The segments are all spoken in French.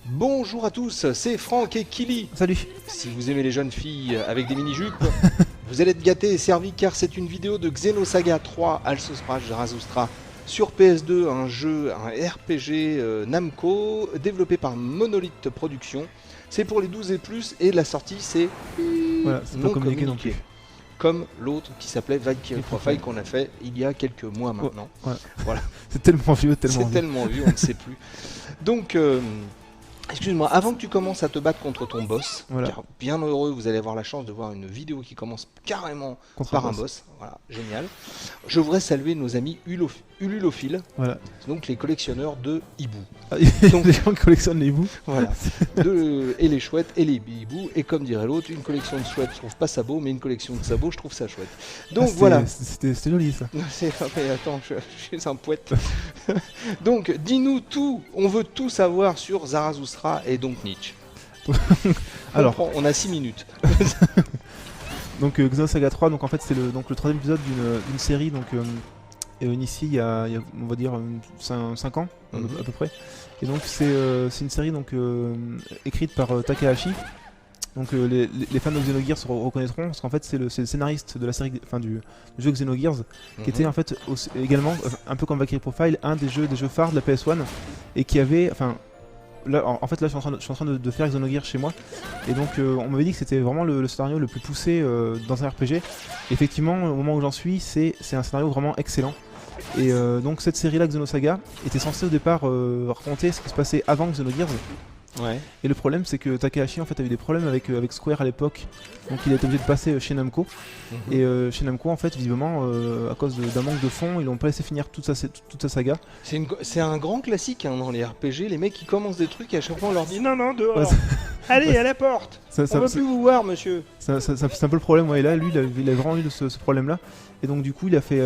Bonjour à tous, c'est Franck et Kili. Salut. Si vous aimez les jeunes filles avec des mini-jupes, vous allez être gâtés et servis car c'est une vidéo de Xenosaga 3 Alsospra Zarathustra sur PS2, un jeu, un RPG Namco développé par Monolith Productions. C'est pour les 12 et plus et la sortie c'est voilà, non communiqué non plus. Comme l'autre qui s'appelait Valkyrie Profile qu'on a fait il y a quelques mois maintenant. Ouais. Voilà. C'est tellement vieux, c'est tellement vieux, on ne sait plus. Donc excuse-moi, avant que tu commences à te battre contre ton boss, voilà. Car bien heureux, vous allez avoir la chance de voir une vidéo qui commence carrément par un boss. Voilà, génial. Je voudrais saluer nos amis ululophiles, voilà. Donc les collectionneurs de hiboux. Donc les gens qui collectionnent les hiboux. Voilà, et les chouettes et les hiboux. Et comme dirait l'autre, une collection de chouettes, je trouve pas ça beau, mais une collection de sabots, je trouve ça chouette. Donc voilà. C'était joli ça. Mais attends, je suis un poète. Donc dis-nous tout, on veut tout savoir sur Zarathustra et donc Nietzsche. Alors, on a 6 minutes. Donc Xenosaga 3, donc en fait c'est le troisième épisode d'une série donc initiée il y a on va dire 5 ans à peu près. Et donc c'est une série donc écrite par Takahashi. Donc les fans de Xenogears se reconnaîtront parce qu'en fait c'est le scénariste de la série, enfin du jeu Xenogears, qui était en fait également un peu comme Valkyrie Profile, un des jeux phares de la PS1 et qui avait, enfin là en fait là je suis en train de faire Xenogears chez moi et donc on m'avait dit que c'était vraiment le scénario le plus poussé dans un RPG. Et effectivement au moment où j'en suis c'est un scénario vraiment excellent. Et donc cette série là Xenosaga était censée au départ raconter ce qui se passait avant Xenogears. Ouais. Et le problème c'est que Takahashi en fait a eu des problèmes avec Square à l'époque, donc il a été obligé de passer chez Namco. Et chez Namco en fait visiblement à cause d'un manque de fonds ils l'ont pas laissé finir toute sa saga. C'est un grand classique hein, dans les RPG, les mecs qui commencent des trucs et à chaque fois on leur dit non dehors, ouais, allez à la porte, on veut plus vous voir monsieur. C'est un peu le problème, ouais, et là lui il a vraiment eu ce problème là. Et donc du coup il a fait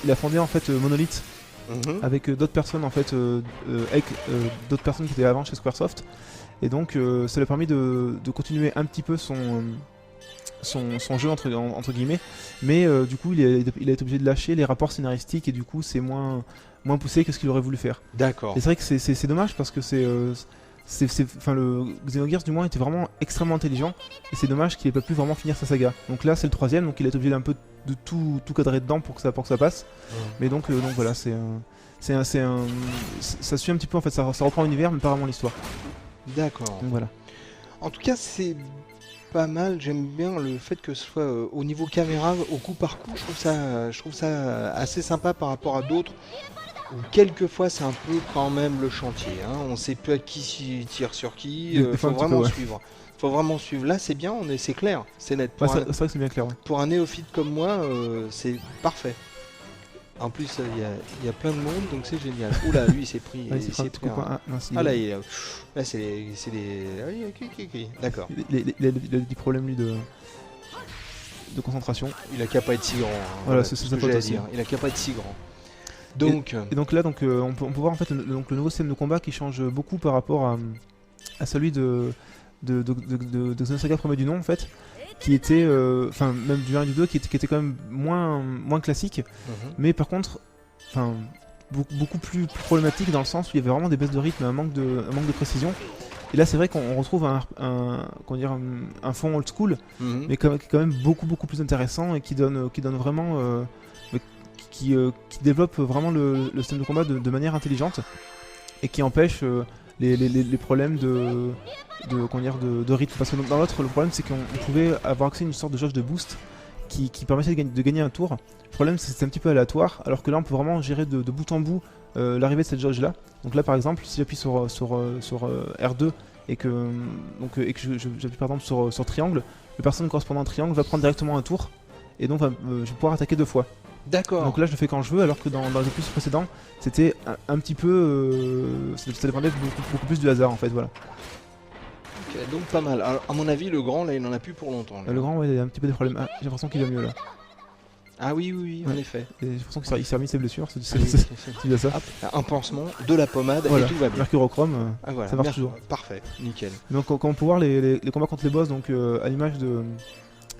il a fondé en fait Monolith. Avec d'autres personnes en fait, d'autres personnes qui étaient avant chez Squaresoft, et donc ça lui a permis de continuer un petit peu son jeu entre guillemets, mais du coup il a été obligé de lâcher les rapports scénaristiques et du coup c'est moins poussé que ce qu'il aurait voulu faire. D'accord. Et c'est vrai que c'est dommage parce que enfin le Xenogears du moins était vraiment extrêmement intelligent et c'est dommage qu'il ait pas pu vraiment finir sa saga. Donc là c'est le troisième, donc il a été obligé d'un peu de tout cadrer dedans pour que ça passe. Mais donc voilà, ça suit un petit peu en fait, ça reprend l'univers mais pas vraiment l'histoire. D'accord. Donc voilà. En tout cas c'est pas mal, j'aime bien le fait que ce soit au niveau caméra, au coup par coup, je trouve ça assez sympa par rapport à d'autres. Quelquefois c'est un peu quand même le chantier, hein. On sait plus à qui tire sur qui, faut vraiment suivre. Faut vraiment suivre. Là c'est bien, c'est clair, c'est net. Ouais, c'est vrai que c'est bien clair. Ouais. Pour un néophyte comme moi, c'est parfait. En plus il y a plein de monde donc c'est génial. Oula lui il s'est pris. Ah là il là c'est des. D'accord. Il a des problèmes lui de concentration. Il a qu'à pas être si grand. Hein, voilà, c'est ça que dire. Il a qu'à pas être si grand. Donc, et donc là, on peut voir en fait le nouveau système de combat qui change beaucoup par rapport à celui de Xenosaga premier du nom en fait, qui était, enfin même du 1 et du 2, qui était quand même moins classique, mais par contre, enfin beaucoup plus problématique dans le sens où il y avait vraiment des baisses de rythme, un manque de précision. Et là c'est vrai qu'on retrouve un fond old school, mais qui est quand même beaucoup plus intéressant et qui donne vraiment qui développe vraiment le système de combat de manière intelligente et qui empêche les problèmes de rythme. Parce que dans l'autre, le problème c'est qu'on pouvait avoir accès à une sorte de jauge de boost qui permettait de gagner un tour. Le problème c'est que c'était un petit peu aléatoire, alors que là on peut vraiment gérer de bout en bout l'arrivée de cette jauge là. Donc là par exemple, si j'appuie sur R2 et que j'appuie par exemple sur triangle, le personnage correspondant à triangle va prendre directement un tour et donc je vais pouvoir attaquer 2 fois. D'accord. Donc là je le fais quand je veux, alors que dans les épisodes précédents c'était un petit peu ça dépendait beaucoup plus du hasard en fait, voilà. Ok, donc pas mal. Alors, à mon avis le grand là il en a plus pour longtemps. Le grand ouais, il a un petit peu des problèmes. Ah, j'ai l'impression qu'il va mieux là. Ah oui, oui, oui, en Ouais. effet. Et j'ai l'impression qu'il s'est remis de ses blessures, c'est Oui, c'est bien ça. hop, un pansement, de la pommade Voilà. et tout va bien. Mercurochrome, Ah, voilà, ça marche toujours. Parfait, nickel. Donc quand on peut voir les combats contre les boss, donc à l'image de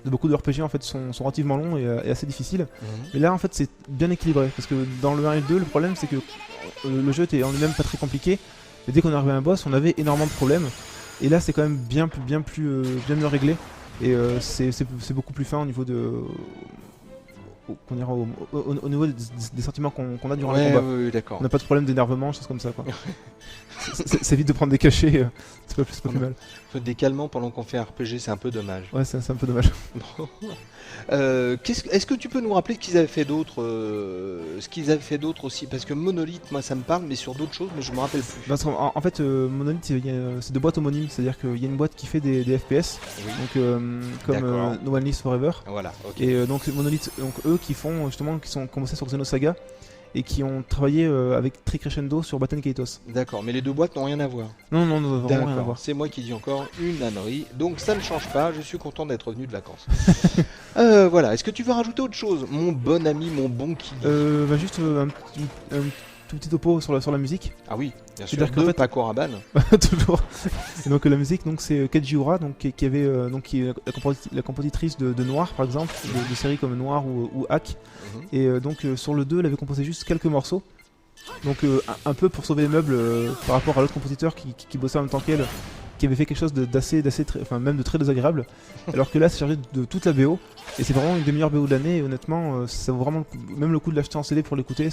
beaucoup de RPG en fait sont relativement longs et assez difficiles. Mhm. Mais là en fait c'est bien équilibré parce que dans le 1 et le 2 le problème c'est que le jeu était en lui-même pas très compliqué. Et dès qu'on arrivait à un boss on avait énormément de problèmes. Et là c'est quand même bien mieux réglé. Et c'est beaucoup plus fin au niveau de au niveau des sentiments qu'on a durant le combat. Oui, d'accord. On n'a pas de problème d'énervement, choses comme ça quoi. C'est vite de prendre des cachets, c'est pas plus mal. Des calmants pendant qu'on fait un RPG, c'est un peu dommage. Ouais, c'est un peu dommage. Est-ce que tu peux nous rappeler ce qu'ils avaient fait d'autre aussi? Parce que Monolith, moi ça me parle, mais sur d'autres choses, mais je me rappelle plus. Parce qu'en fait, Monolith, c'est deux boîtes homonymes, c'est-à-dire qu'il y a une boîte qui fait des FPS, Oui. donc comme D'accord. No One Lives Forever. Voilà, ok. Et donc Monolith, donc eux qui font justement, qui sont commencés sur Xenosaga et qui ont travaillé avec Tricrescendo sur Baten Kaitos. D'accord, mais les deux boîtes n'ont rien à voir. Non, vraiment rien à D'accord, voir. c'est moi qui dis encore une ânnerie, donc ça ne change pas, je suis content d'être revenu de vacances. Voilà, est-ce que tu veux rajouter autre chose, mon bon ami, mon bon Kili? Juste un tout petit topo sur la musique. Ah oui, bien sûr, C'est-à-dire qu'en de fait- Paco Rabanne. Toujours. Et donc la musique, donc c'est Keiji Ura, donc qui avait qui est la compositrice de Noir par exemple, de séries comme Noir ou Hack. Mhm. Et donc sur le 2, elle avait composé juste quelques morceaux. Donc un peu pour sauver les meubles par rapport à l'autre compositeur qui bossait en même temps qu'elle, qui avait fait quelque chose enfin même de très désagréable. Alors que là, c'est chargé de toute la BO et c'est vraiment une des meilleures BO de l'année. Et honnêtement, ça vaut vraiment même le coup de l'acheter en CD pour l'écouter.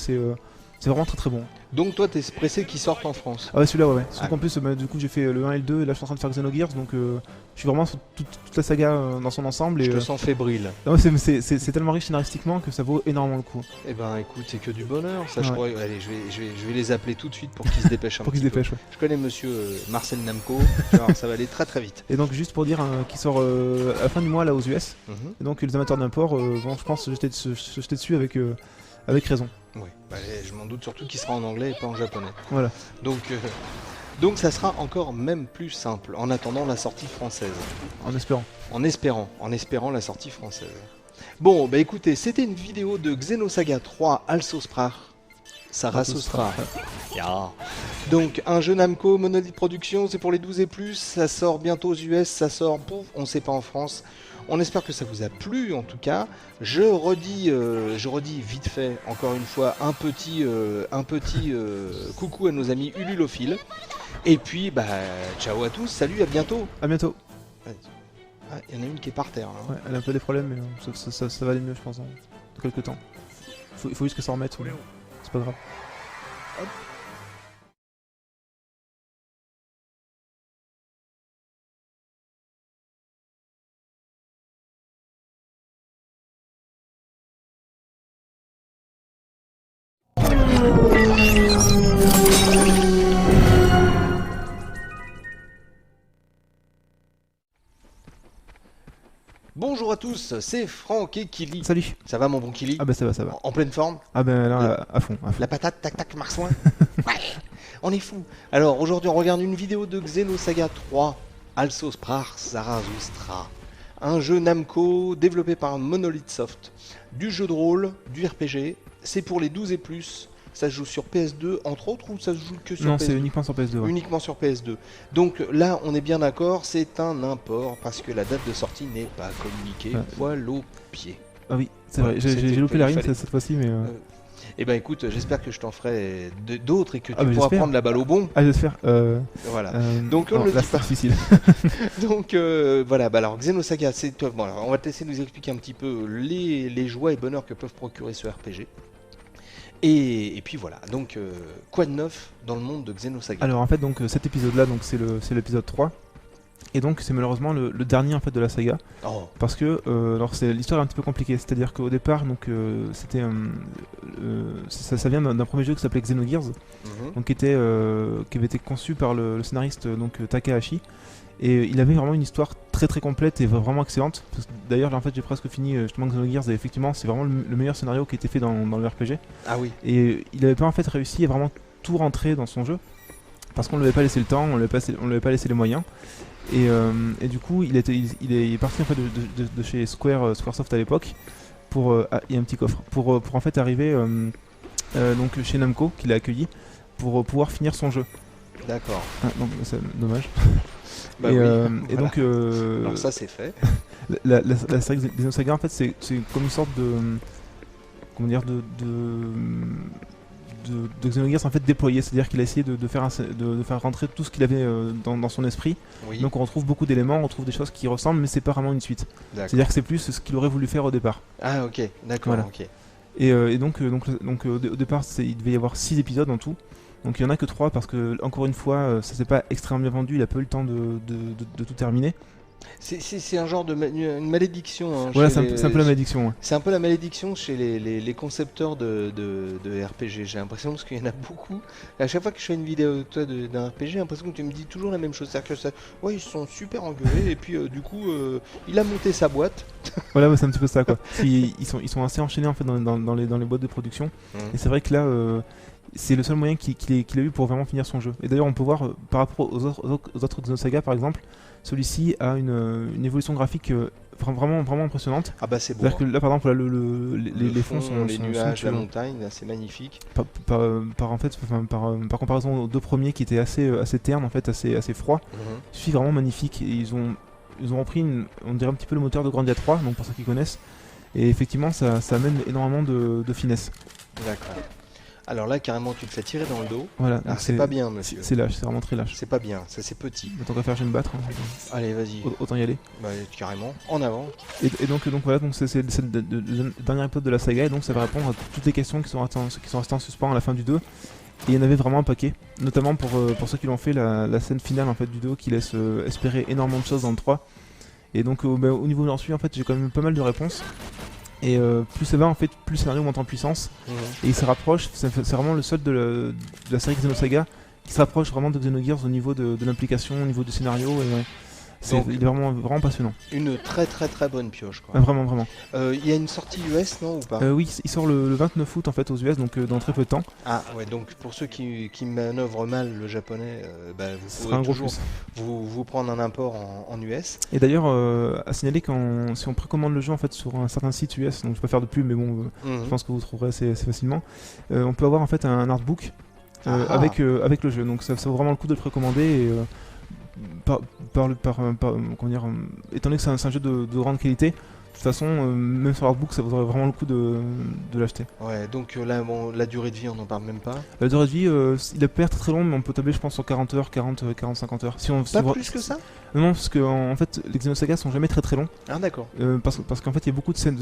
C'est vraiment très très bon. Donc toi, t'es pressé qu'ils sortent en France? Ah ouais, celui-là, ouais. Sauf Ah. qu'en plus, du coup, j'ai fait le 1 et le 2, et là, je suis en train de faire Xenogears, donc je suis vraiment sur toute la saga dans son ensemble. Je Et te sens fébrile. non, c'est tellement riche scénaristiquement que ça vaut énormément le coup. Eh ben écoute, c'est que du bonheur, ça je Ouais. crois. Allez, je vais les appeler tout de suite pour qu'ils se dépêchent un Pour qu'ils se petit peu. dépêchent, ouais. Je connais monsieur Marcel Namco, tu vois, ça va aller très très vite. Et donc, juste pour dire qu'il sort à la fin du mois là aux US, Mhm. et donc les amateurs d'import vont, je pense, se jeter dessus avec raison. Oui, bah, je m'en doute surtout qu'il sera en anglais et pas en japonais. Voilà. Donc ça sera encore même plus simple en attendant la sortie française. En espérant. En espérant la sortie française. Bon, bah écoutez, c'était une vidéo de Xenosaga 3 Alsosprach. Sarasostra. Ya. Donc un jeu Namco, Monolith Productions, c'est pour les 12 et plus, ça sort bientôt aux US, ça sort, pouf, on sait pas en France. On espère que ça vous a plu en tout cas. Je redis vite fait, encore une fois, un petit coucou à nos amis ululophiles. Et puis, bah, ciao à tous, salut, à bientôt. À bientôt. Ah, il y en a une qui est par terre. Là. Ouais, elle a un peu des problèmes, mais ça va aller mieux, je pense, dans quelques temps. Il faut juste que ça remette, mais c'est pas grave. Bonjour à tous, c'est Franck et Kili. Salut. Ça va mon bon Kili? Ah bah ça va. En pleine forme? Ah ben là, à fond. La patate, tac tac, marsouin. Ouais, on est fou. Alors aujourd'hui on regarde une vidéo de Xenosaga 3, Alsosprach Zarathustra. Un jeu Namco développé par Monolith Soft. Du jeu de rôle, du RPG, c'est pour les 12 et plus. Ça se joue sur PS2 entre autres ou ça se joue que sur Non, PS2? c'est uniquement sur PS2. Ouais. Uniquement sur PS2. Donc là, on est bien d'accord, c'est un import parce que la date de sortie n'est pas communiquée. Ouais. Poil au pied. Ah oui, c'est Ouais, vrai, c'était j'ai loupé la il rime fallait. cette fois-ci, mais... Eh ben écoute, j'espère que je t'en ferai d'autres et que tu Ah, mais pourras j'espère. prendre la balle au bon. Ah, j'espère. Voilà. Donc, on non, le là, dit c'est pas. difficile. Donc voilà, bah alors Xenosaga, c'est toi. Bon, alors, on va te laisser nous expliquer un petit peu les joies et bonheurs que peuvent procurer ce RPG. Et puis voilà, donc quoi de neuf dans le monde de Xenosaga? Alors en fait, donc cet épisode-là, donc c'est l'épisode 3. Et donc c'est malheureusement le dernier en fait de la saga. Oh, Parce que alors l'histoire est un petit peu compliquée. C'est-à-dire qu'au départ, donc c'était ça vient d'un premier jeu qui s'appelait Xenogears, mhm. donc qui avait été conçu par le scénariste donc Takahashi. Et il avait vraiment une histoire très très complète et vraiment excellente. D'ailleurs, là, en fait, j'ai presque fini justement Xenogears et effectivement, c'est vraiment le meilleur scénario qui a été fait dans le RPG. Ah oui. Et il n'avait pas en fait réussi à vraiment tout rentrer dans son jeu parce qu'on ne lui avait pas laissé le temps, on ne lui avait pas laissé les moyens. Et du coup, il est parti en fait de chez Squaresoft à l'époque il y a un petit coffre pour en fait arriver donc chez Namco qui l'a accueilli pour pouvoir finir son jeu. D'accord. Donc c'est dommage. Bah et, oui, et voilà. donc Alors ça c'est fait. la série Xenosaga en fait c'est comme une sorte de comment dire de Xenogears en fait déployé, c'est-à-dire qu'il a essayé de faire rentrer tout ce qu'il avait dans son esprit. Oui. Donc on retrouve beaucoup d'éléments, on retrouve des choses qui ressemblent, mais c'est pas vraiment une suite. D'accord. C'est-à-dire que c'est plus ce qu'il aurait voulu faire au départ. Ah ok, d'accord, Voilà. ok. Et donc au départ il devait y avoir 6 épisodes en tout. Donc il y en a que 3 parce que encore une fois ça s'est pas extrêmement bien vendu, il a pas eu le temps de tout terminer. C'est un genre de une malédiction. Hein, Voilà, chez c'est un peu la malédiction. Ouais. C'est un peu la malédiction chez les concepteurs de RPG. J'ai l'impression parce qu'il y en a beaucoup. À chaque fois que je fais une vidéo avec toi d'un RPG, j'ai l'impression que tu me dis toujours la même chose. C'est-à-dire que ouais, ils sont super engueulés et puis du coup, il a monté sa boîte. Voilà, ouais, c'est un petit peu ça quoi. Ils sont assez enchaînés en fait dans les boîtes de production. Et c'est vrai que là, c'est le seul moyen qu'il a eu pour vraiment finir son jeu. Et d'ailleurs, on peut voir par rapport aux autres Xenosaga par exemple, celui-ci a une évolution graphique vraiment impressionnante. Ah bah c'est beau. C'est-à-dire que là par exemple là, les fond, fonds sont les nuages, sont la montagne, là, c'est magnifique. par comparaison aux deux premiers qui étaient assez ternes en fait, assez froids. Je suis vraiment magnifique. Et ils ont repris on dirait un petit peu le moteur de Grandia 3, donc pour ceux qui connaissent. Et effectivement ça amène énormément de finesse. D'accord. Alors là, carrément, tu te fais tirer dans le dos. Voilà. Ah, c'est pas bien, monsieur. C'est lâche, c'est vraiment très lâche. C'est pas bien, ça c'est petit. Tant qu'à faire, je vais me battre. Hein. Allez, vas-y. Autant y aller. Bah, carrément, en avant. Et donc voilà, donc c'est le dernier épisode de la saga, et donc ça va répondre à toutes les questions qui sont restées en suspens à la fin du 2. Et il y en avait vraiment un paquet, notamment pour ceux qui l'ont fait, la scène finale en fait du 2 qui laisse espérer énormément de choses dans le 3. Et donc au niveau où j'en suis, en fait, j'ai quand même pas mal de réponses. Et plus ça va en fait, plus le scénario monte en puissance et il se rapproche. C'est vraiment le seul de la série Xenosaga qui se rapproche vraiment de Xenogears au niveau de l'implication, au niveau du scénario. Et ouais, il est vraiment passionnant. Une très bonne pioche quoi. Ah, vraiment. Il y a une sortie US non ou pas? Oui, il sort le 29 août en fait aux US, donc dans très peu de temps. Ah ouais, donc pour ceux qui manœuvrent mal le japonais, vous pouvez toujours vous prendre un import en US. Et d'ailleurs, à signaler si on précommande le jeu en fait sur un certain site US, donc je vais pas faire de pub, mais bon, je pense que vous trouverez assez facilement. On peut avoir en fait un artbook avec le jeu, donc ça vaut vraiment le coup de le précommander. Et, comment dire, étant donné que c'est un jeu de grande qualité, de toute façon, même sur l'artbook, ça vaudrait vraiment le coup de l'acheter. Ouais, donc là, la durée de vie, on n'en parle même pas. La durée de vie, il peut être très long, mais on peut tabler, je pense, sur 40 heures, 40-50 heures. Pas plus que ça? Non, parce que en fait, les Xenosaga sont jamais très longs. Ah, d'accord. Parce qu'en fait, il y a beaucoup de scènes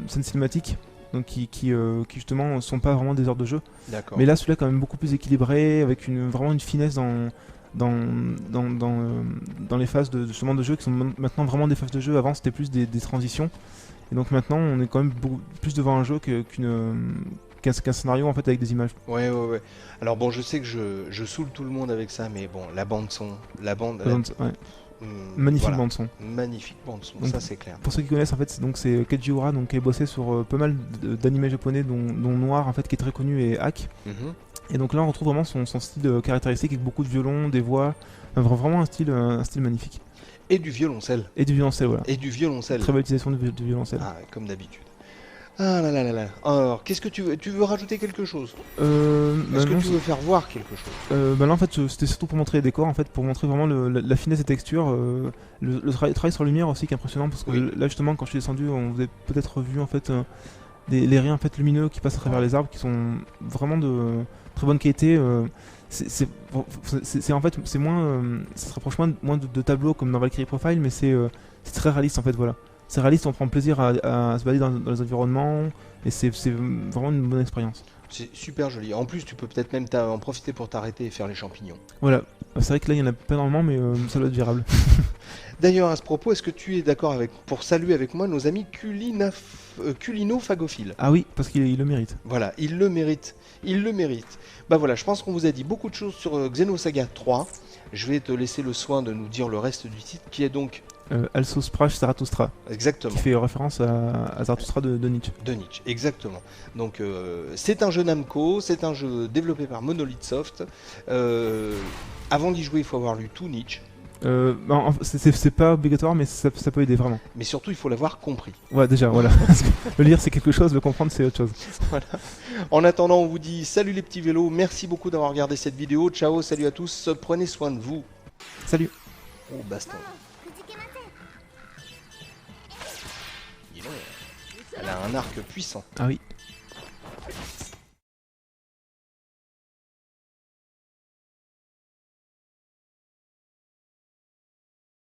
cinématiques. Donc qui justement sont pas vraiment des heures de jeu. D'accord. Mais là, celui-là, quand même beaucoup plus équilibré, avec vraiment une finesse dans les phases justement de jeu qui sont maintenant vraiment des phases de jeu. Avant c'était plus des transitions, et donc maintenant on est quand même beaucoup plus devant un jeu qu'un scénario en fait avec des images. Ouais. Alors bon, je sais que je saoule tout le monde avec ça, mais bon, la bande son, Ouais. Magnifique bande son. Magnifique bande son, donc, ça c'est clair. Pour ceux qui connaissent en fait, c'est Keiji Ura, donc qui a bossé sur pas mal d'animés japonais, dont Noir en fait qui est très connu, et Hack. Et donc là on retrouve vraiment son style caractéristique avec beaucoup de violon, des voix, vraiment un style magnifique. Et du violoncelle. Et du violoncelle, voilà. Et du violoncelle. Très belle utilisation du violoncelle. Ah, comme d'habitude. Ah là là. Alors, qu'est-ce que tu veux rajouter quelque chose? Est-ce que tu veux faire voir quelque chose? Là en fait c'était surtout pour montrer les décors, en fait, pour montrer vraiment la finesse des textures, le travail sur la lumière aussi qui est impressionnant, parce que là justement quand je suis descendu, on vous a peut-être vu en fait les rayons en fait lumineux qui passent à travers les arbres, qui sont vraiment de très bonne qualité. C'est en fait c'est moins, ça se rapproche moins de tableaux comme dans Valkyrie Profile, mais c'est très réaliste en fait, voilà. C'est réaliste, on prend plaisir à se balader dans les environnements, et c'est vraiment une bonne expérience. C'est super joli. En plus, tu peux peut-être même en profiter pour t'arrêter et faire les champignons. Voilà. C'est vrai que là, il y en a pas énormément, mais ça doit être gérable. D'ailleurs, à ce propos, est-ce que tu es d'accord pour saluer avec moi nos amis culinophagophile? Ah oui, parce qu'il le mérite. Voilà, il le mérite. Bah voilà, je pense qu'on vous a dit beaucoup de choses sur Xenosaga 3. Je vais te laisser le soin de nous dire le reste du titre, qui est donc... Also Sprach Zarathustra. Exactement. Qui fait référence à Zarathustra de Nietzsche. De Nietzsche, exactement. Donc c'est un jeu Namco, c'est un jeu développé par Monolith Soft. Avant d'y jouer, il faut avoir lu tout Nietzsche. C'est pas obligatoire, mais ça peut aider vraiment. Mais surtout, il faut l'avoir compris. Ouais, déjà, voilà. Parce que le lire, c'est quelque chose, le comprendre, c'est autre chose. Voilà. En attendant, on vous dit salut les petits vélos, merci beaucoup d'avoir regardé cette vidéo. Ciao, salut à tous, prenez soin de vous. Salut. Oh, baston. Dis donc, elle a un arc puissant. Ah oui.